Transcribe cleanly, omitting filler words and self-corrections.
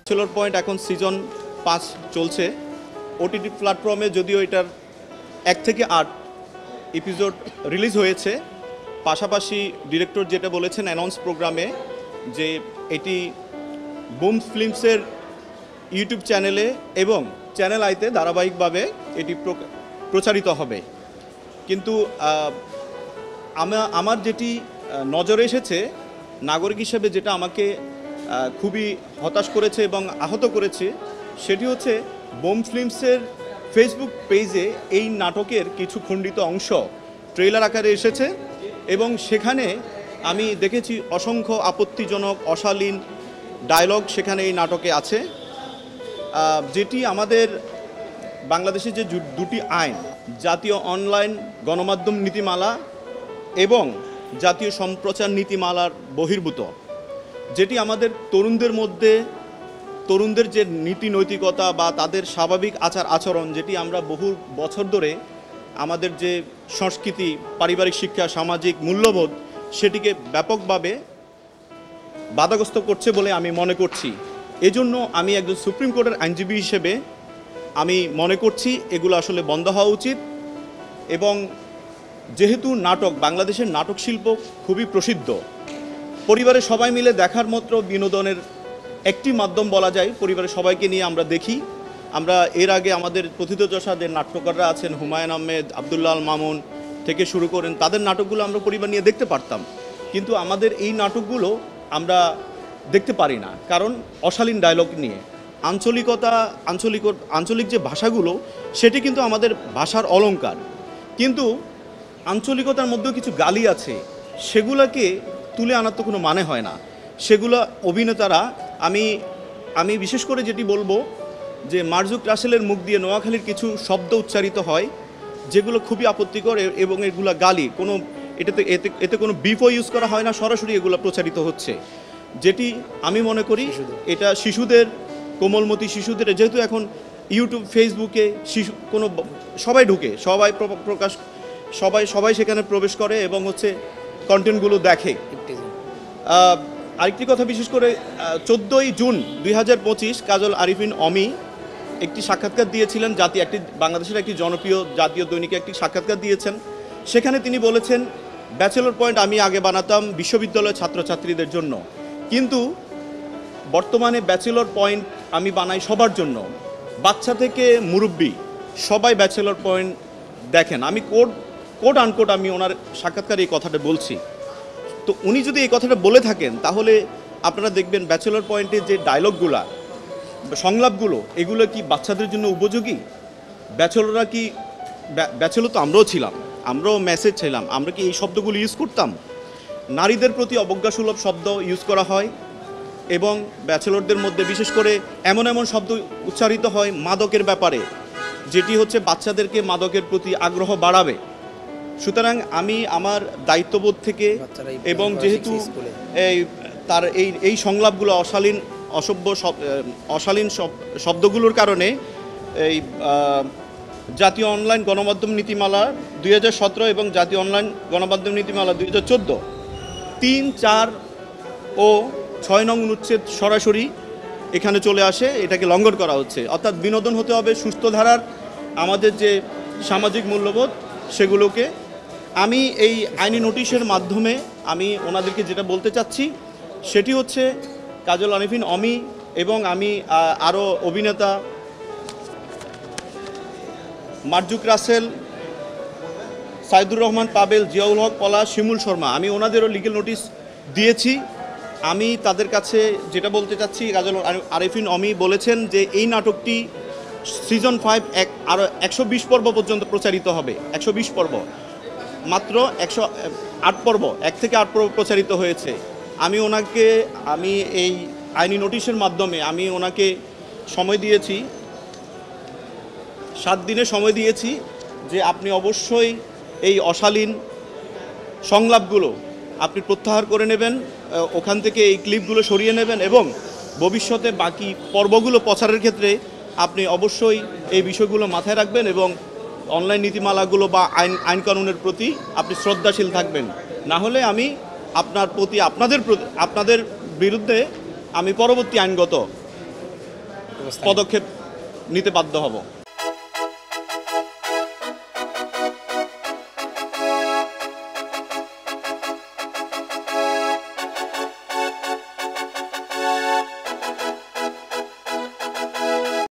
Bachelor point এখন season 5 চলছে OTT প্ল্যাটফর্মে। যদিও এটার 1 থেকে 8 এপিসোড রিলিজ হয়েছে, পাশাপাশি ডিরেক্টর যেটা বলেছেন অ্যানাউন্স প্রোগ্রামে যে এটি বুম ফিল্মসের ইউটিউব চ্যানেলে এবং চ্যানেল আইতে ধারাবাহিকভাবে এটি প্রচারিত হবে। কিন্তু আমার যেটি নজরে এসেছে নাগরিক হিসেবে, যেটা আমাকে খুবই হতাশ করেছে এবং আহত করেছে, সেটি হচ্ছে বুম ফিল্মসের ফেসবুক পেজে এই নাটকের কিছু খণ্ডিত অংশ ট্রেলার আকারে এসেছে এবং সেখানে আমি দেখেছি অসংখ্য আপত্তিজনক অশালীন ডায়লগ সেখানে এই নাটকে আছে, যেটি আমাদের বাংলাদেশে যে দুটি আইন, জাতীয় অনলাইন গণমাধ্যম নীতিমালা এবং জাতীয় সম্প্রচার নীতিমালার বহির্ভূত, যেটি আমাদের তরুণদের যে নীতি নৈতিকতা বা তাদের স্বাভাবিক আচার আচরণ, যেটি আমরা বহু বছর ধরে আমাদের যে সংস্কৃতি, পারিবারিক শিক্ষা, সামাজিক মূল্যবোধ, সেটিকে ব্যাপকভাবে বাধাগ্রস্ত করছে বলে আমি মনে করছি। এজন্য আমি একজন সুপ্রিম কোর্টের আইনজীবী হিসেবে আমি মনে করছি এগুলো আসলে বন্ধ হওয়া উচিত। এবং যেহেতু বাংলাদেশের নাটক শিল্প খুবই প্রসিদ্ধ, পরিবারের সবাই মিলে দেখার মতো বিনোদনের একটি মাধ্যম বলা যায়। পরিবারের সবাইকে নিয়ে আমরা দেখি। আমরা এর আগে আমাদের প্রথিতযশা যে নাট্যকাররা আছেন, হুমায়ুন আহমেদ, আবদুল্লাহ আল মামুন থেকে শুরু করেন, তাদের নাটকগুলো আমরা পরিবার নিয়ে দেখতে পারতাম। কিন্তু আমাদের এই নাটকগুলো আমরা দেখতে পারি না, কারণ অশালীন ডায়লগ নিয়ে আঞ্চলিক যে ভাষাগুলো, সেটি কিন্তু আমাদের ভাষার অলংকার, কিন্তু আঞ্চলিকতার মধ্যেও কিছু গালি আছে, সেগুলোকে তুলে আনার তো কোনো মানে হয় না। সেগুলো অভিনেতারা, আমি বিশেষ করে যেটি বলবো যে মার্জুক রাসেলের মুখ দিয়ে নোয়াখালীর কিছু শব্দ উচ্চারিত হয় যেগুলো খুবই আপত্তিকর এবং এগুলো গালি, এতে কোনো বিফও ইউজ করা হয় না, সরাসরি এগুলো প্রচারিত হচ্ছে, যেটি আমি মনে করি এটা শিশুদের, কোমলমতি শিশুদের, যেহেতু এখন ইউটিউব ফেসবুকে সবাই ঢুকে, সবাই সেখানে প্রবেশ করে এবং কন্টেন্টগুলো দেখে। আরেকটি কথা, বিশেষ করে 14ই জুন 2025 কাজল আরিফিন অমি একটি সাক্ষাৎকার দিয়েছিলেন, বাংলাদেশের একটি জনপ্রিয় জাতীয় দৈনিকে একটি সাক্ষাৎকার দিয়েছেন। সেখানে তিনি বলেছেন, ব্যাচেলর পয়েন্ট আমি আগে বানাতাম বিশ্ববিদ্যালয়ের ছাত্রছাত্রীদের জন্য, কিন্তু বর্তমানে ব্যাচেলর পয়েন্ট আমি বানাই সবার জন্য, বাচ্চা থেকে মুরব্বী সবাই ব্যাচেলর পয়েন্ট দেখেন। আমি কোড আনকোড আমি ওনার সাক্ষাৎকারে এই কথাটা বলছি। তো উনি যদি এই কথাটা বলে থাকেন, তাহলে আপনারা দেখবেন ব্যাচেলর পয়েন্টের যে ডায়লগগুলো, সংলাপগুলো, এগুলো কি বাচ্চাদের জন্য উপযোগী? ব্যাচেলর তো আমরাও ছিলাম, আমরাও মেসেজ ছিলাম, আমরা কি এই শব্দগুলো ইউজ করতাম? নারীদের প্রতি অবজ্ঞাসুলভ শব্দ ইউজ করা হয় এবং ব্যাচেলরদের মধ্যে বিশেষ করে এমন শব্দ উচ্চারিত হয় মাদকের ব্যাপারে, যেটি বাচ্চাদেরকে মাদকের প্রতি আগ্রহ বাড়াবে। সুতরাং আমি আমার দায়িত্ববোধ থেকে, এবং যেহেতু এই সংলাপগুলো অশালীন শব্দগুলোর কারণে এই জাতীয় অনলাইন গণমাধ্যম নীতিমালা 2017 এবং জাতীয় অনলাইন গণমাধ্যম নীতিমালা 2014 3, 4 ও 6 নং অনুচ্ছেদ সরাসরি এখানে চলে আসে, এটাকে লঙ্ঘন করা হচ্ছে। অর্থাৎ বিনোদন হতে হবে সুস্থ ধারার, আমাদের যে সামাজিক মূল্যবোধ সেগুলোকে। আমি এই আইনি নোটিশের মাধ্যমে আমি ওনাদেরকে যেটা বলতে চাচ্ছি, সেটি হচ্ছে কাজল আরিফিন অমি এবং আমি আরও অভিনেতা মার্জুক রাসেল, সাইদুর রহমান পাবেল, জিয়াউল হক পলাশ, শিমুল শর্মা, আমি ওনাদেরও লিগ্যাল নোটিশ দিয়েছি। আমি তাদের কাছে যেটা বলতে চাচ্ছি, কাজল আরিফিন অমি বলেছেন যে এই নাটকটি সিজন 5 আরও 120 পর্ব পর্যন্ত প্রচারিত হবে। 120 পর্ব, মাত্র 108 পর্ব, 1 থেকে 8 পর্ব প্রচারিত হয়েছে। আমি এই আইনি নোটিশের মাধ্যমে আমি ওনাকে সময় দিয়েছি, 7 দিনের সময় দিয়েছি, যে আপনি অবশ্যই এই অশালীন সংলাপগুলো আপনি প্রত্যাহার করে নেবেন, ওখান থেকে এই ক্লিপগুলো সরিয়ে নেবেন এবং ভবিষ্যতে বাকি পর্বগুলো প্রচারের ক্ষেত্রে আপনি অবশ্যই এই বিষয়গুলো মাথায় রাখবেন এবং অনলাইন নীতিমালাগুলো বা আইন কানুনের প্রতি আপনি শ্রদ্ধাশীল থাকবেন। না হলে আমি আপনাদের বিরুদ্ধে আমি পরবর্তী আইনগত ব্যবস্থা পদক্ষেপ নিতে বাধ্য হব।